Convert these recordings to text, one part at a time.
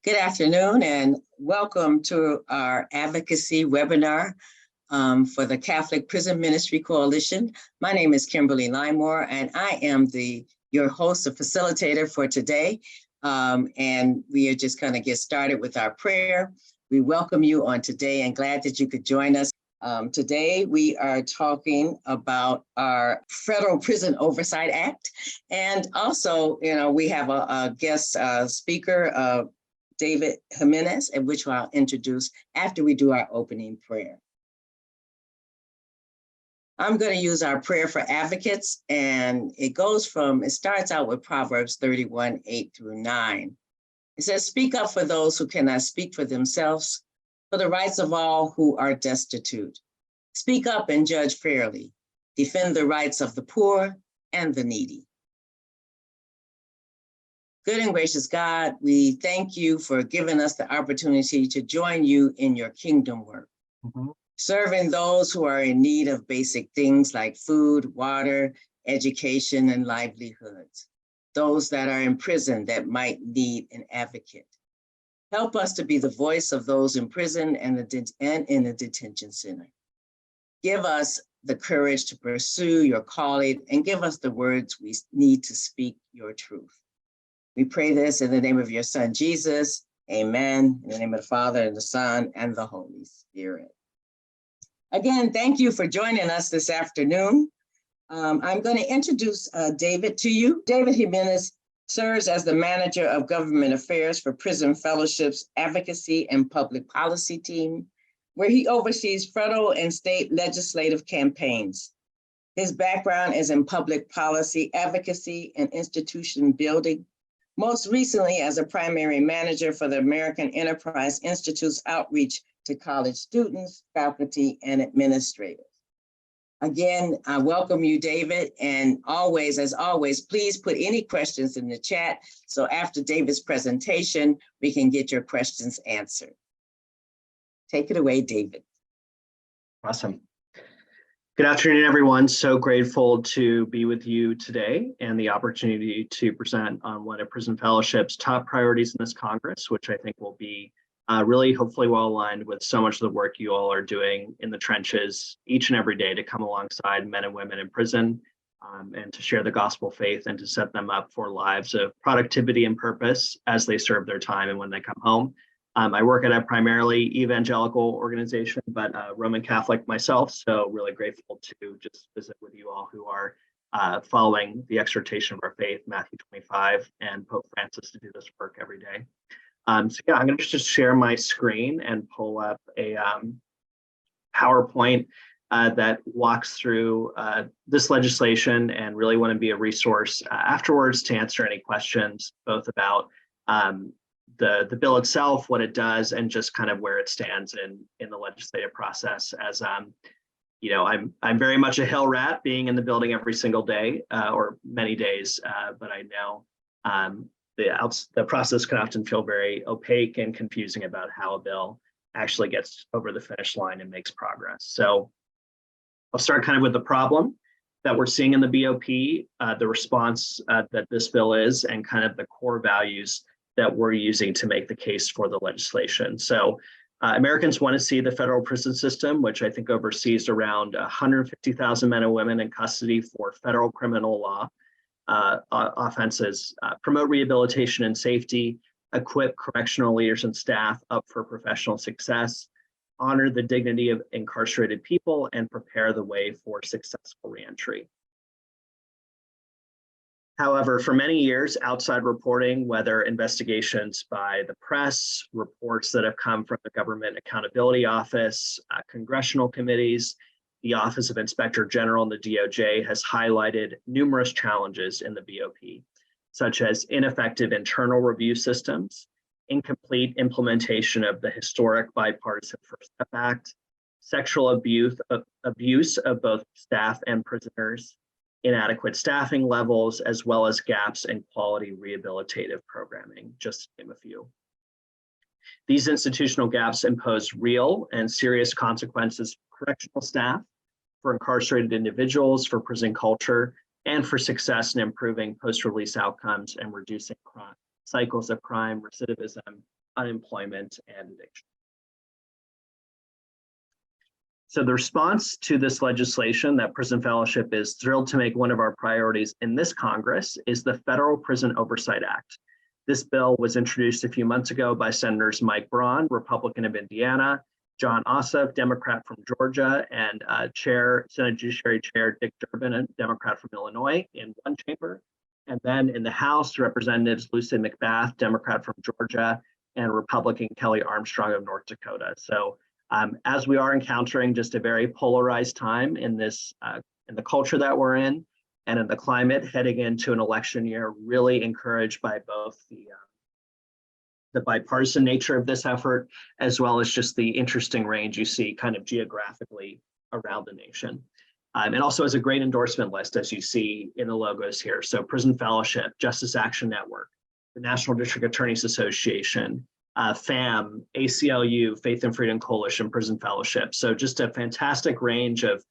Good afternoon and welcome to our advocacy webinar for the Catholic Prison Ministry Coalition. My name is Kimberly Limore and I am your host and facilitator for today. And we are just going to get started with our prayer. We welcome you on today and glad that you could join us. Today we are talking about our Federal Prison Oversight Act. And also, we have a guest speaker, David Jimenez, and which I'll introduce after we do our opening prayer. I'm going to use our prayer for advocates, and it starts out with Proverbs 31, 8 through 9. It says, "Speak up for those who cannot speak for themselves, for the rights of all who are destitute. Speak up and judge fairly. Defend the rights of the poor and the needy." Good and gracious God, we thank you for giving us the opportunity to join you in your kingdom work, serving those who are in need of basic things like food, water, education, and livelihoods, those that are in prison that might need an advocate. Help us to be the voice of those in prison and in the detention center. Give us the courage to pursue your calling and give us the words we need to speak your truth. We pray this in the name of your Son, Jesus. Amen. In the name of the Father, and the Son, and the Holy Spirit. Again, thank you for joining us this afternoon. I'm going to introduce David to you. David Jimenez serves as the Manager of Government Affairs for Prison Fellowship's Advocacy and Public Policy team, where he oversees federal and state legislative campaigns. His background is in public policy advocacy and institution building, most recently as a primary manager for the American Enterprise Institute's outreach to college students, faculty, and administrators. Again, I welcome you, David, and as always, please put any questions in the chat, so after David's presentation, we can get your questions answered. Take it away, David. Awesome. Good afternoon, everyone. So grateful to be with you today and the opportunity to present on one of Prison Fellowship's top priorities in this Congress, which I think will be really hopefully well aligned with so much of the work you all are doing in the trenches each and every day to come alongside men and women in prison and to share the gospel faith and to set them up for lives of productivity and purpose as they serve their time and when they come home. I work at a primarily evangelical organization, but Roman Catholic myself, so really grateful to just visit with you all who are following the exhortation of our faith, Matthew 25, and Pope Francis to do this work every day. So yeah, I'm going to just share my screen and pull up a PowerPoint that walks through this legislation and really want to be a resource afterwards to answer any questions, both about the bill itself, what it does, and just kind of where it stands in the legislative process. As I'm very much a Hill rat, being in the building every single day or many days, but I know the process can often feel very opaque and confusing about how a bill actually gets over the finish line and makes progress. So I'll start kind of with the problem that we're seeing in the BOP, the response that this bill is, and kind of the core values that we're using to make the case for the legislation. So Americans want to see the federal prison system, which I think oversees around 150,000 men and women in custody for federal criminal law offenses, promote rehabilitation and safety, equip correctional leaders and staff up for professional success, honor the dignity of incarcerated people, and prepare the way for successful reentry. However, for many years, outside reporting, whether investigations by the press, reports that have come from the Government Accountability Office, congressional committees, the Office of Inspector General and the DOJ has highlighted numerous challenges in the BOP, such as ineffective internal review systems, incomplete implementation of the historic bipartisan First Step Act, sexual abuse of both staff and prisoners, inadequate staffing levels, as well as gaps in quality rehabilitative programming, just to name a few. These institutional gaps impose real and serious consequences for correctional staff, for incarcerated individuals, for prison culture, and for success in improving post-release outcomes and reducing cycles of crime, recidivism, unemployment, and addiction. So the response to this legislation that Prison Fellowship is thrilled to make one of our priorities in this Congress is the Federal Prison Oversight Act. This bill was introduced a few months ago by Senators Mike Braun, Republican of Indiana, John Ossoff, Democrat from Georgia, and Senate Judiciary Chair Dick Durbin, a Democrat from Illinois, in one chamber. And then in the House, Representatives Lucy McBath, Democrat from Georgia, and Republican Kelly Armstrong of North Dakota. So as we are encountering just a very polarized time in this, in the culture that we're in, and in the climate heading into an election year, really encouraged by both the bipartisan nature of this effort, as well as just the interesting range you see kind of geographically around the nation. And also has a great endorsement list, as you see in the logos here. So Prison Fellowship, Justice Action Network, the National District Attorneys Association, FAM, ACLU, Faith and Freedom Coalition, Prison Fellowship. So just a fantastic range of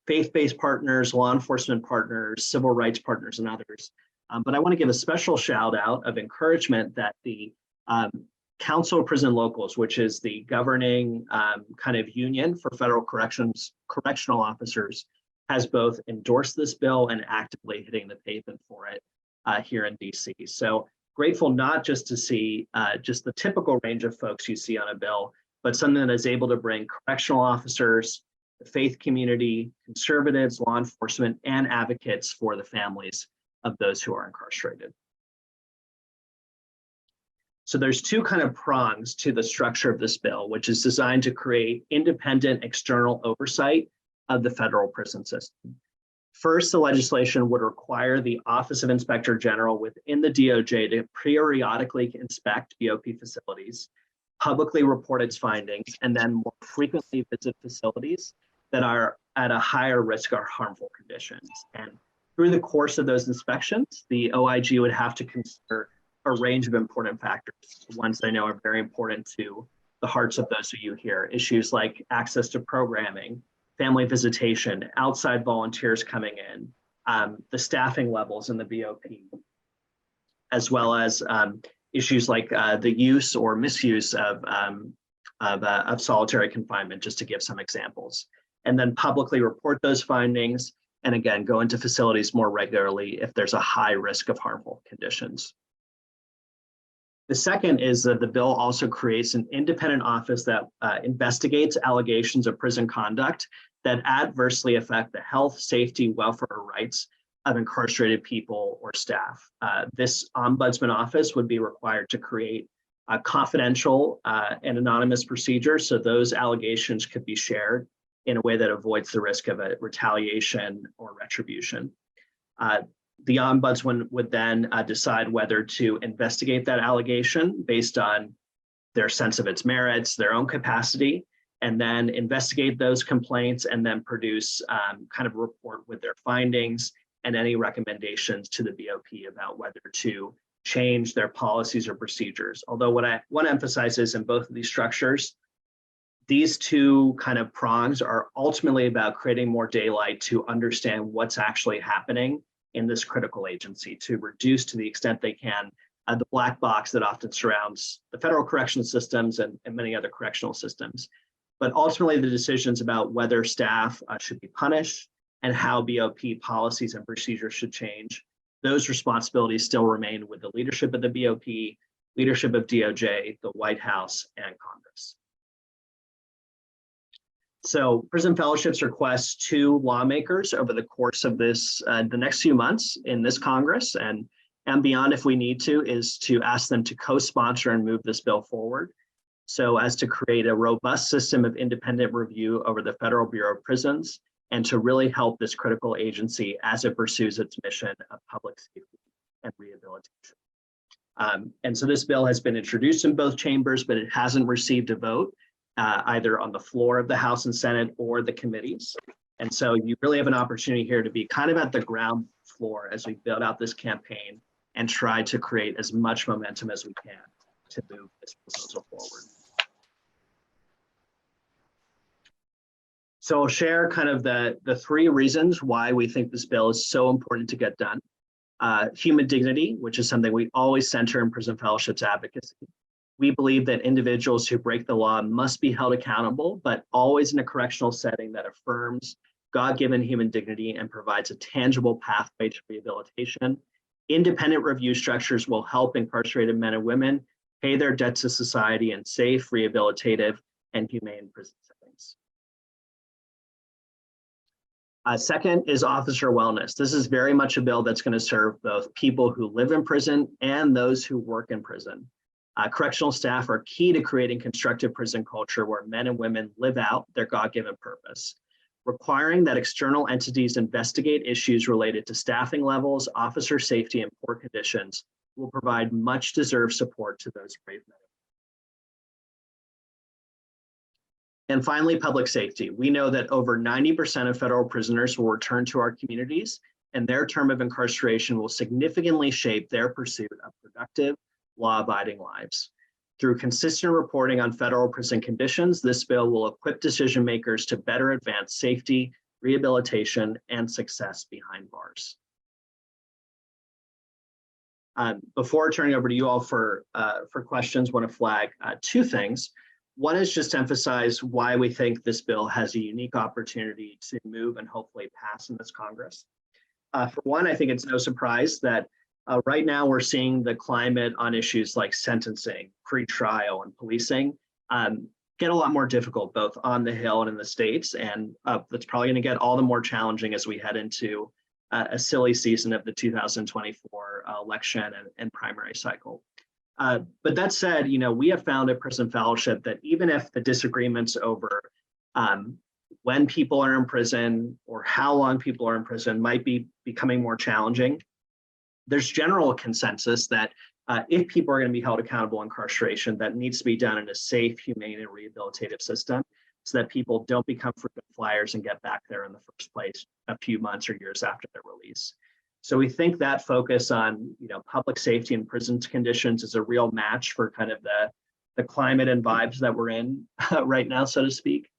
faith-based partners, law enforcement partners, civil rights partners, and others. But I want to give a special shout out of encouragement that the Council of Prison Locals, which is the governing kind of union for federal correctional officers, has both endorsed this bill and actively hitting the pavement for it here in DC. So grateful not just to see just the typical range of folks you see on a bill, but something that is able to bring correctional officers, the faith community, conservatives, law enforcement, and advocates for the families of those who are incarcerated. So there's two kind of prongs to the structure of this bill, which is designed to create independent external oversight of the federal prison system. First, the legislation would require the Office of Inspector General within the DOJ to periodically inspect BOP facilities, publicly report its findings, and then more frequently visit facilities that are at a higher risk or harmful conditions. And through the course of those inspections, the OIG would have to consider a range of important factors, ones I know are very important to the hearts of those of you here. Issues like access to programming, family visitation, outside volunteers coming in, the staffing levels in the BOP, as well as issues like the use or misuse of solitary confinement, just to give some examples. And then publicly report those findings, and again, go into facilities more regularly if there's a high risk of harmful conditions. The second is that the bill also creates an independent office that investigates allegations of prison conduct that adversely affect the health, safety, welfare, or rights of incarcerated people or staff. This ombudsman office would be required to create a confidential and anonymous procedures, so those allegations could be shared in a way that avoids the risk of a retaliation or retribution. The ombudsman would then decide whether to investigate that allegation based on their sense of its merits, their own capacity, and then investigate those complaints and then produce kind of a report with their findings and any recommendations to the BOP about whether to change their policies or procedures. Although what I want to emphasize is in both of these structures, these two kind of prongs are ultimately about creating more daylight to understand what's actually happening in this critical agency, to reduce to the extent they can the black box that often surrounds the federal correctional systems and many other correctional systems. But ultimately the decisions about whether staff should be punished and how BOP policies and procedures should change, those responsibilities still remain with the leadership of the BOP, leadership of DOJ, the White House, and Congress. So Prison Fellowships requests two lawmakers over the course of this, the next few months in this Congress and beyond if we need to, is to ask them to co-sponsor and move this bill forward so as to create a robust system of independent review over the Federal Bureau of Prisons and to really help this critical agency as it pursues its mission of public safety and rehabilitation. And so this bill has been introduced in both chambers, but it hasn't received a vote. Either on the floor of the House and Senate or the committees. And so you really have an opportunity here to be kind of at the ground floor as we build out this campaign and try to create as much momentum as we can to move this proposal forward. So I'll share kind of the three reasons why we think this bill is so important to get done. Human dignity, which is something we always center in Prison Fellowship's advocacy. We believe that individuals who break the law must be held accountable, but always in a correctional setting that affirms God-given human dignity and provides a tangible pathway to rehabilitation. Independent review structures will help incarcerated men and women pay their debt to society in safe, rehabilitative, and humane prison settings. Second is officer wellness. This is very much a bill that's going to serve both people who live in prison and those who work in prison. Correctional staff are key to creating constructive prison culture where men and women live out their God-given purpose. Requiring that external entities investigate issues related to staffing levels, officer safety, and poor conditions will provide much deserved support to those brave men. And finally, public safety. We know that over 90% of federal prisoners will return to our communities, and their term of incarceration will significantly shape their pursuit of productive, law-abiding lives. Through consistent reporting on federal prison conditions, this bill will equip decision makers to better advance safety, rehabilitation, and success behind bars. Before turning over to you all for questions, I want to flag two things. One is just to emphasize why we think this bill has a unique opportunity to move and hopefully pass in this Congress. For one, I think it's no surprise that right now we're seeing the climate on issues like sentencing, pretrial, and policing get a lot more difficult, both on the Hill and in the states. And that's probably going to get all the more challenging as we head into a silly season of the 2024 election and primary cycle. But that said, we have found at Prison Fellowship that even if the disagreements over when people are in prison or how long people are in prison might be becoming more challenging, there's general consensus that if people are going to be held accountable in incarceration, that needs to be done in a safe, humane, and rehabilitative system so that people don't become frequent flyers and get back there in the first place a few months or years after their release. So we think that focus on public safety and prison conditions is a real match for kind of the climate and vibes that we're in right now, so to speak.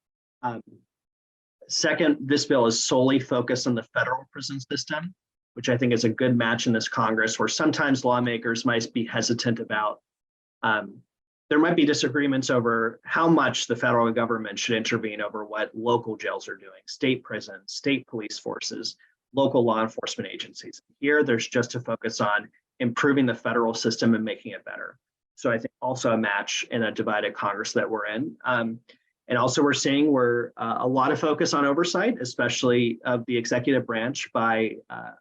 Second, this bill is solely focused on the federal prison system, which I think is a good match in this Congress, where sometimes lawmakers might be hesitant about. There might be disagreements over how much the federal government should intervene over what local jails are doing, state prisons, state police forces, local law enforcement agencies. Here, there's just a focus on improving the federal system and making it better. So I think also a match in a divided Congress that we're in. And also we're seeing a lot of focus on oversight, especially of the executive branch by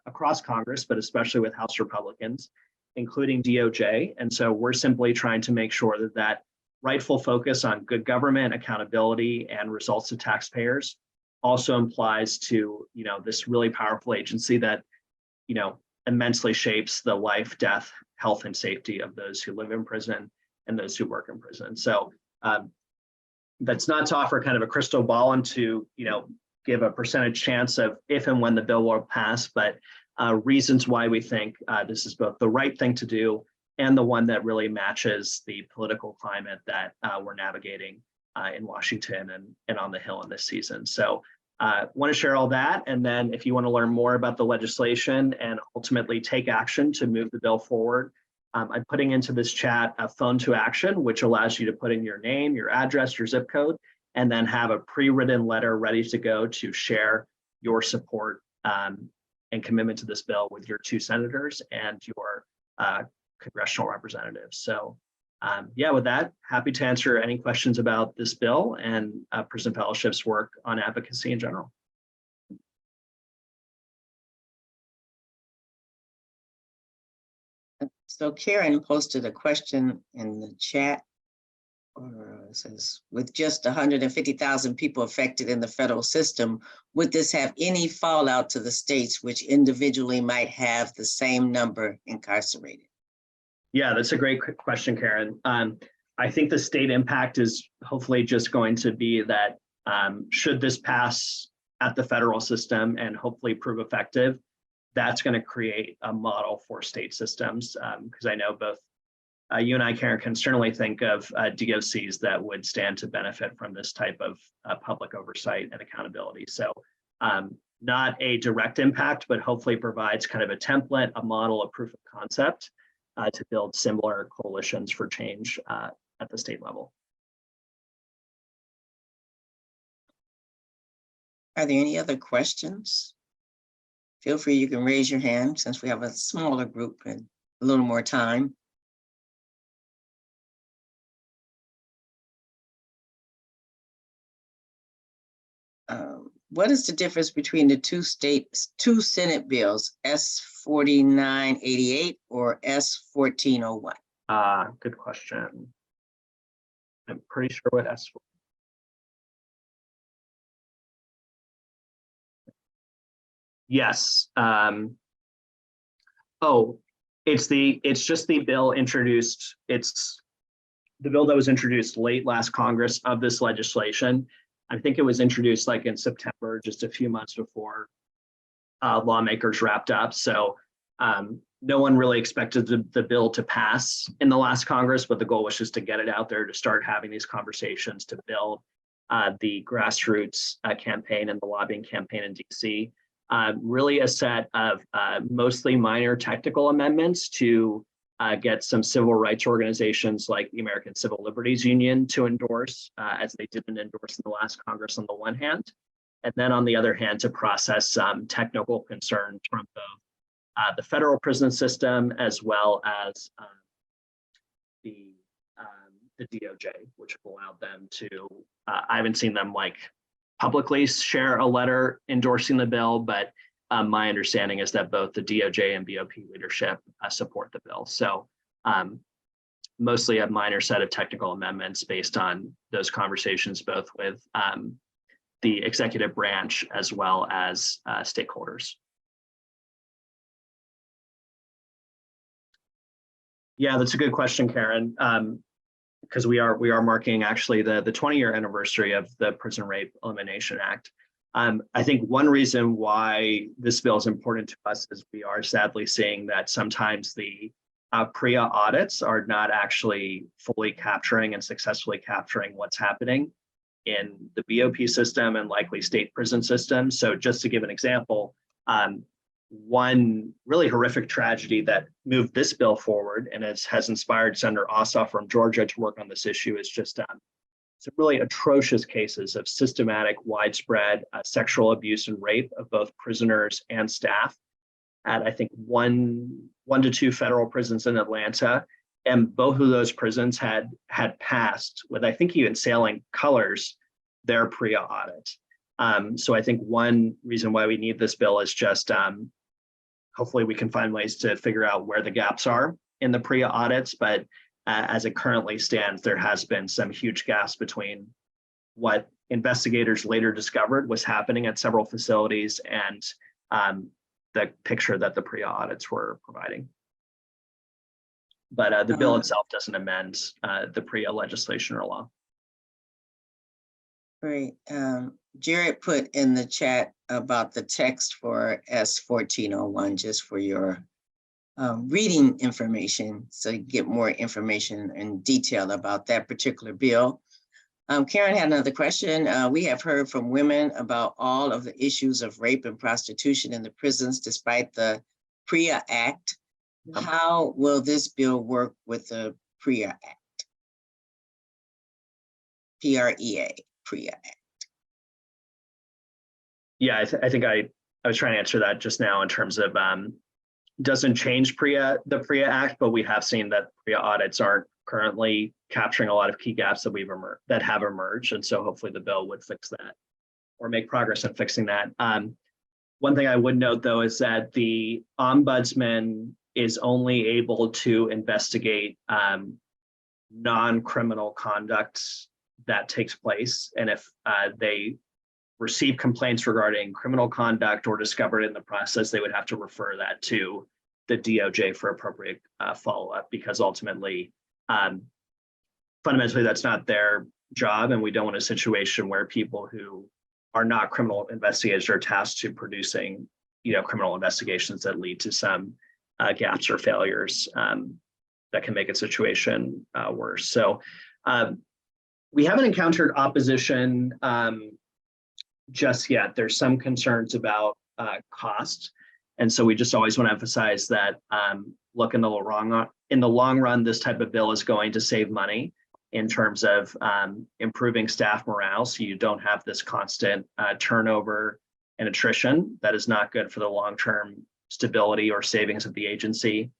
across Congress, but especially with House Republicans, including DOJ. And so we're simply trying to make sure that that rightful focus on good government, accountability, and results to taxpayers also implies to this really powerful agency that immensely shapes the life, death, health, and safety of those who live in prison and those who work in prison. So that's not to offer kind of a crystal ball and to give a percentage chance of if and when the bill will pass, but reasons why we think this is both the right thing to do and the one that really matches the political climate that we're navigating in Washington and on the Hill in this season. So want to share all that. And then if you want to learn more about the legislation and ultimately take action to move the bill forward, I'm putting into this chat a phone to action, which allows you to put in your name, your address, your zip code, and then have a pre-written letter ready to go to share your support and commitment to this bill with your 2 senators and your congressional representatives. So yeah, with that, happy to answer any questions about this bill and Prison Fellowship's work on advocacy in general. So Karen posted a question in the chat. It says, with just 150,000 people affected in the federal system, would this have any fallout to the states which individually might have the same number incarcerated? Yeah, that's a great question, Karen. I think the state impact is hopefully just going to be that should this pass at the federal system and hopefully prove effective, that's going to create a model for state systems. Because I know both you and I, Karen, can certainly think of DOCs that would stand to benefit from this type of public oversight and accountability. So not a direct impact, but hopefully provides kind of a template, a model, a proof of concept to build similar coalitions for change at the state level. Are there any other questions? Feel free, you can raise your hand since we have a smaller group and a little more time. What is the difference between the two Senate bills, S-4988 or S-1401? Good question. I'm pretty sure what S. Yes. It's just the bill introduced. It's the bill that was introduced late last Congress of this legislation. I think it was introduced like in September, just a few months before lawmakers wrapped up. So no one really expected the bill to pass in the last Congress, but the goal was just to get it out there, to start having these conversations, to build the grassroots campaign and the lobbying campaign in DC. Really a set of mostly minor technical amendments to get some civil rights organizations like the American Civil Liberties Union to endorse, as they didn't endorse in the last Congress on the one hand, and then on the other hand, to process some technical concerns from both the federal prison system as well as the DOJ, which have allowed them to, I haven't seen them like publicly share a letter endorsing the bill, but my understanding is that both the DOJ and BOP leadership support the bill. So mostly a minor set of technical amendments based on those conversations, both with the executive branch as well as stakeholders. Yeah, that's a good question, Karen. Because we are marking actually the 20-year anniversary of the Prison Rape Elimination Act. I think one reason why this bill is important to us is we are sadly seeing that sometimes the PREA audits are not actually fully capturing and successfully capturing what's happening in the BOP system and likely state prison systems. So just to give an example, one really horrific tragedy that moved this bill forward and has inspired Senator Ossoff from Georgia to work on this issue is just some really atrocious cases of systematic, widespread sexual abuse and rape of both prisoners and staff at, I think, one to two federal prisons in Atlanta. And both of those prisons had passed with, I think, even sailing colors, their PREA audit. So I think one reason why we need this bill is just hopefully we can find ways to figure out where the gaps are in the PREA audits, but as it currently stands, there has been some huge gaps between what investigators later discovered was happening at several facilities and the picture that the PREA audits were providing. But the bill itself doesn't amend the PREA legislation or law. Great. Jared put in the chat about the text for S-1401, just for your reading information, so you get more information and detail about that particular bill. Karen had another question. We have heard from women about all of the issues of rape and prostitution in the prisons despite the PREA Act. How will this bill work with the PREA Act? PREA, PREA Act. Yeah, I think I was trying to answer that just now in terms of doesn't change the PREA Act, but we have seen that PREA audits aren't currently capturing a lot of key gaps that have emerged, and so hopefully the bill would fix that or make progress in fixing that. One thing I would note though is that the ombudsman is only able to investigate non-criminal conduct that takes place, and if they receive complaints regarding criminal conduct or discovered in the process, they would have to refer that to the DOJ for appropriate follow-up, because ultimately, fundamentally, that's not their job, and we don't want a situation where people who are not criminal investigators are tasked to producing, criminal investigations that lead to some gaps or failures that can make a situation worse. So we haven't encountered opposition just yet. There's some concerns about cost. And so we just always want to emphasize that, look, in the long run, this type of bill is going to save money. in terms of improving staff morale, so you don't have this constant turnover and attrition that is not good for the long-term stability or savings of the agency.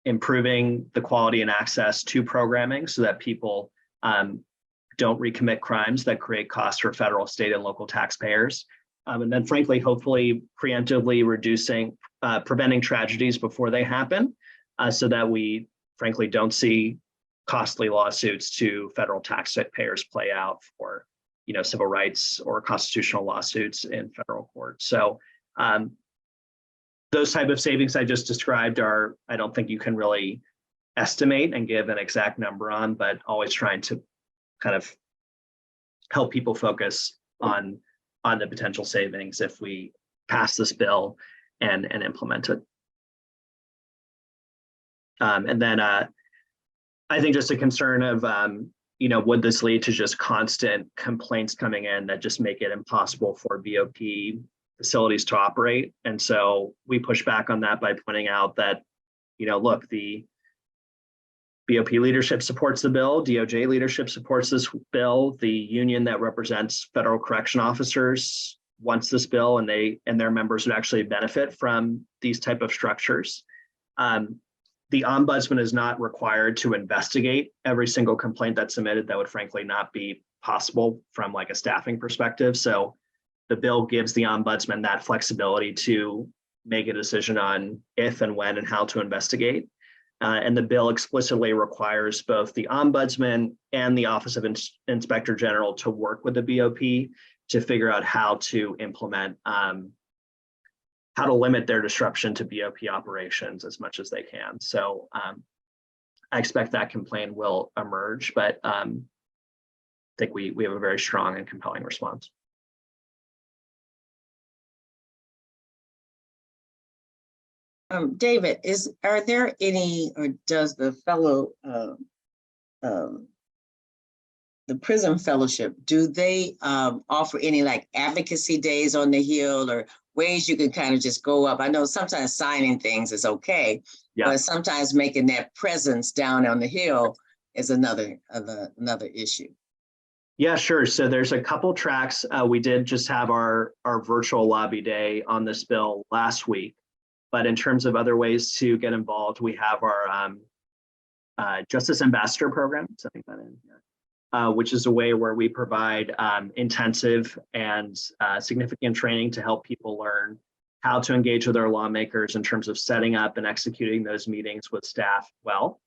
Improving the quality and access to programming so that people don't recommit crimes that create costs for federal, state, and local taxpayers. And then frankly, hopefully preemptively preventing tragedies before they happen, so that we frankly don't see costly lawsuits to federal taxpayers play out for, civil rights or constitutional lawsuits in federal court. So those type of savings I just described I don't think you can really estimate and give an exact number on, but always trying to kind of help people focus on the potential savings if we pass this bill and implement it. And then I think just a concern of, would this lead to just constant complaints coming in that just make it impossible for BOP facilities to operate? And so we push back on that by pointing out that, look, the BOP leadership supports the bill, DOJ leadership supports this bill, the union that represents federal correction officers wants this bill, and their members would actually benefit from these type of structures. The ombudsman is not required to investigate every single complaint that's submitted. That would frankly not be possible from like a staffing perspective. So the bill gives the ombudsman that flexibility to make a decision on if and when and how to investigate. And the bill explicitly requires both the ombudsman and the Office of Inspector General to work with the BOP to figure out how to implement, how to limit their disruption to BOP operations as much as they can. So I expect that complaint will emerge, but I think we have a very strong and compelling response. David, are there any, or does the the prison fellowship, do they offer any like advocacy days on the Hill or ways you can kind of just go up? I know sometimes signing things is okay, but sometimes making that presence down on the Hill is another issue. Yeah, sure. So there's a couple tracks. We did just have our virtual lobby day on this bill last week. But in terms of other ways to get involved, we have our Justice Ambassador program, something that in here, which is a way where we provide intensive and significant training to help people learn how to engage with our lawmakers in terms of setting up and executing those meetings with staff well,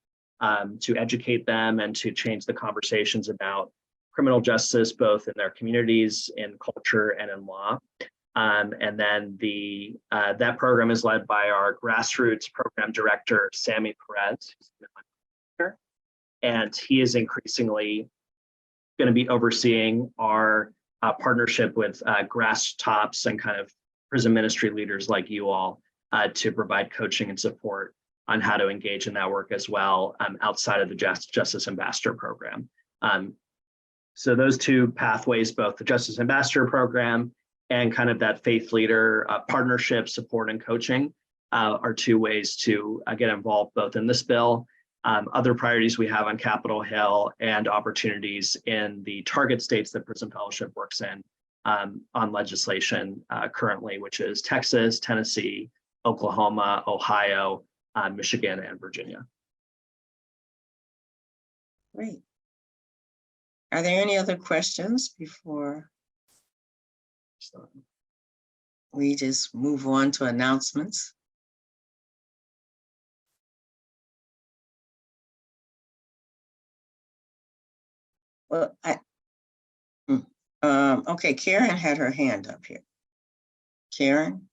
to educate them and to change the conversations about criminal justice, both in their communities, in culture, and in law. And then that program is led by our grassroots program director, Sammy Perez, and he is increasingly going to be overseeing our partnership with grass tops and kind of prison ministry leaders like you all to provide coaching and support on how to engage in that work as well outside of the Justice Ambassador program. So those two pathways, both the Justice Ambassador program and kind of that faith leader partnership, support, and coaching are two ways to get involved both in this bill, other priorities we have on Capitol Hill, and opportunities in the target states that Prison Fellowship works in on legislation currently, which is Texas, Tennessee, Oklahoma, Ohio, Michigan, and Virginia. Great. Are there any other questions before we just move on to announcements? Well, okay, Karen had her hand up here. Karen?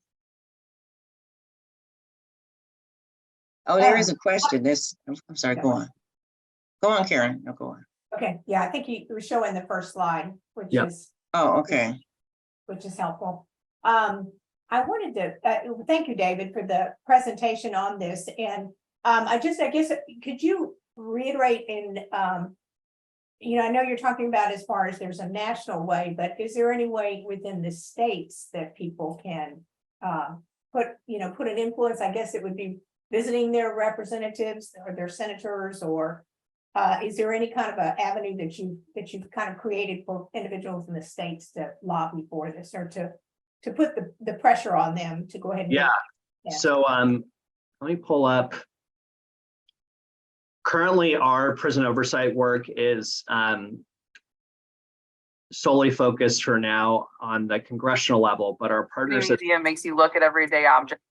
Oh, there is a question. I'm sorry, go on. Go on, Karen. No, go on. Okay, yeah, I think you were showing the first slide, which is okay. Which is helpful. I wanted to thank you, David, for the presentation on this. And I guess, could you reiterate in, I know you're talking about as far as there's a national way, but is there any way within the states that people can put an influence? I guess it would be visiting their representatives or their senators or is there any kind of an avenue that you've kind of created for individuals in the states to lobby for this, or to put the pressure on them to go ahead and Yeah. So let me pull up. Currently, our prison oversight work is solely focused for now on the congressional level, but our partners at museum makes you look at everyday objects.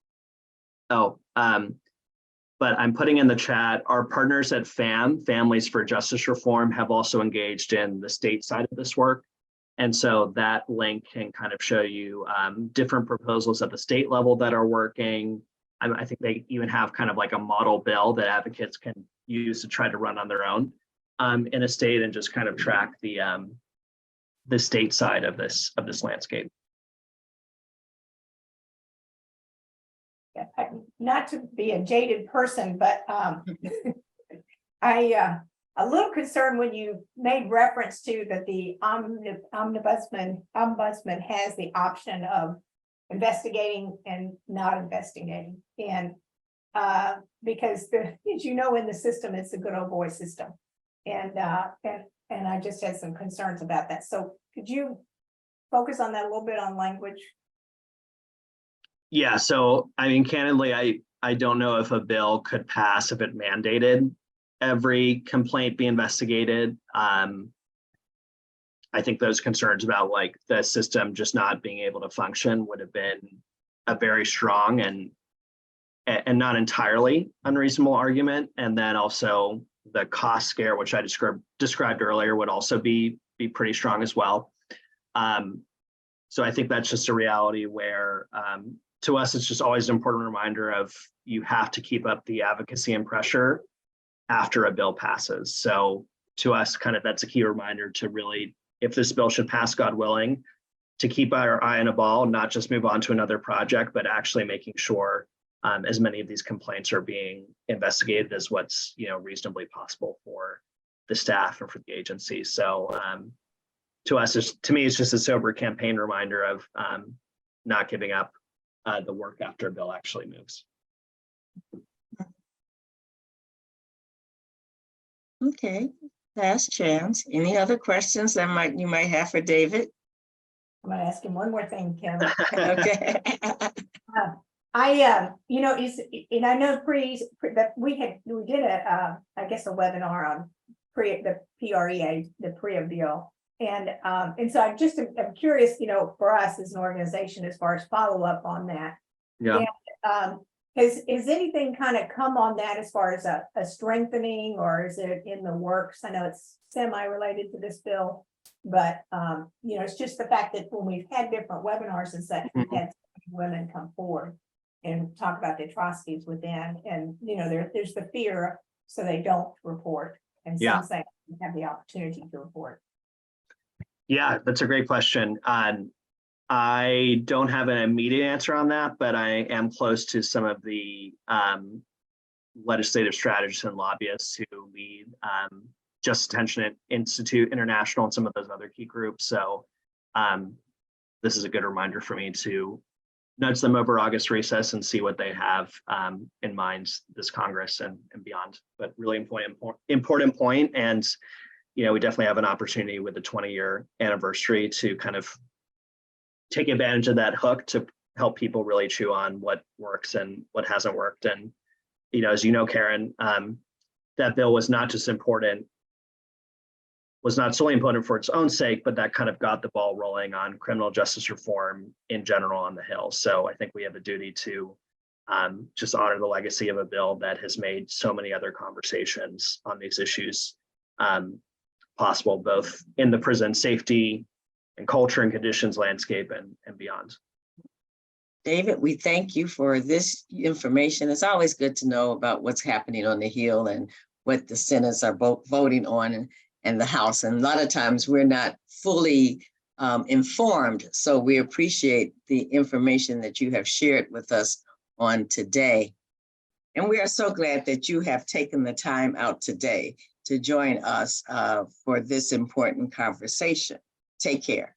But I'm putting in the chat, our partners at FAM, Families for Justice Reform, have also engaged in the state side of this work. And so that link can kind of show you different proposals at the state level that are working. I think they even have kind of like a model bill that advocates can use to try to run on their own in a state, and just kind of track the state side of this landscape. Not to be a jaded person, but a little concerned when you made reference to that the ombudsman has the option of investigating and not investigating, and because as you know, in the system, it's a good old boy system, and I just had some concerns about that. So could you focus on that a little bit on language? Yeah, so I mean, candidly, I don't know if a bill could pass if it mandated every complaint be investigated. I think those concerns about like the system just not being able to function would have been a very strong and not entirely unreasonable argument. And then also the cost scare, which I described earlier, would also be pretty strong as well. So I think that's just a reality where to us, it's just always an important reminder of you have to keep up the advocacy and pressure after a bill passes. So to us, kind of that's a key reminder to really, if this bill should pass, God willing, to keep our eye on a ball, not just move on to another project, but actually making sure as many of these complaints are being investigated as what's reasonably possible for the staff and for the agency. So to us, to me, it's just a sober campaign reminder of not giving up the work after a bill actually moves. Okay, last chance. Any other questions that you might have for David? I'm going to ask him one more thing, Kim. Okay. I know that we did a webinar on the PREA, the PREA bill. And so I'm curious, for us as an organization, as far as follow up on that. Yeah. And, has anything kind of come on that as far as a strengthening, or is it in the works? I know it's semi-related to this bill, but it's just the fact that when we've had different webinars, is that we've had women come forward and talk about the atrocities within, and there's the fear, so they don't report, and some say they have the opportunity to report. Yeah, that's a great question. I don't have an immediate answer on that, but I am close to some of the legislative strategists and lobbyists who lead Justice Detention Institute International and some of those other key groups. So this is a good reminder for me to nudge them over August recess and see what they have in mind this Congress and beyond. But really important point. And we definitely have an opportunity with the 20-year anniversary to kind of take advantage of that hook to help people really chew on what works and what hasn't worked. And, as you know, Karen, that bill was not just important, was not solely important for its own sake, but that kind of got the ball rolling on criminal justice reform in general on the Hill. So I think we have a duty to just honor the legacy of a bill that has made so many other conversations on these issues possible, both in the prison safety and culture and conditions landscape and beyond. David, we thank you for this information. It's always good to know about what's happening on the Hill and what the Senates are voting on and the House. And a lot of times we're not fully informed. So we appreciate the information that you have shared with us on today. And we are so glad that you have taken the time out today to join us for this important conversation. Take care.